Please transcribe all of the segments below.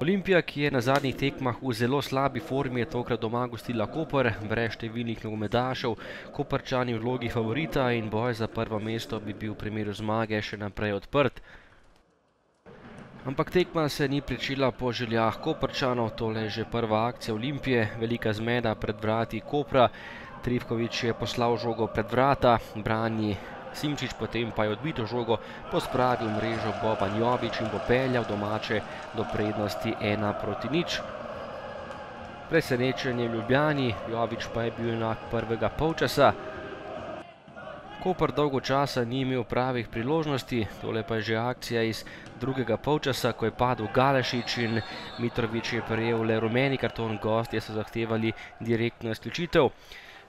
Olimpija, ki je na zadnjih tekmah v zelo slabi formi, je tokrat doma gostila Koper, brez številnih nogometašev. Koprčani v vlogi favorita in boj za prvo mesto bi bil v primeru zmage še naprej odprt. Ampak tekma se ni pričela po željah Koprčanov, tole je že prva akcija Olimpije, velika zmeda pred vrati Kopra. Trifković je poslal žogo pred vrata, brani Simčič, potem pa je odbito žogo pospravil mrežo Boban Jović in popeljal domače do prednosti 1:0. Presenečenje v Ljubljani, Jović pa je bil enak prvega polčasa. Koper dolgo časa ni imel pravih priložnosti, tole pa je že akcija iz drugega polčasa, ko je padel Galešić in Mitrović je prejel le rumeni karton, gostje so zahtevali direktno izključitev.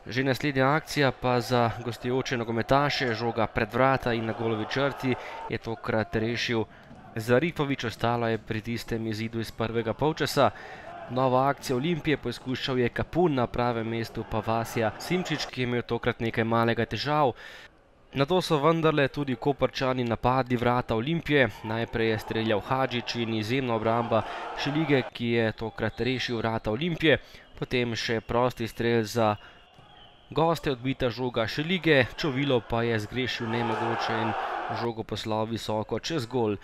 Že naslednja akcija pa za gostujoče nogometaše, žoga pred vrata in na golovi črti je tokrat rešil Zarifović, ostalo je pri tistem izidu iz prvega polčasa. Nova akcija Olimpije, poizkušal je Kapun, na pravem mestu pa Vasja Simčič, ki je imel tokrat nekaj malega težav. Nato so vendarle tudi Koprčani napadli vrata Olimpije, najprej je streljal Hadžić in izjemna obramba Šelige, ki je tokrat rešil vrata Olimpije, potem še prosti strel za goste, odbita žoga Šelige, Čovilo pa je zgrešil nemogoče in žogo poslal visoko čez gol.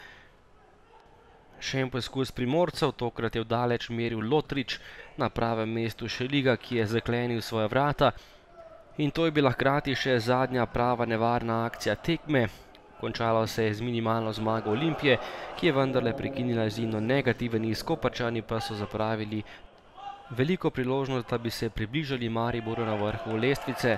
Še en poskus Primorcev, tokrat je v daleč meril Lotrič, na pravem mestu Šeliga, ki je zaklenil svoja vrata. In to je bila hkrati še zadnja prava nevarna akcija tekme. Končalo se je z minimalno zmago Olimpije, ki je vendarle prekinila izjemno negativen niz. Koprčani pa so zapravili veliko priložnost, da bi se približali Mariboru na vrhu lestvice.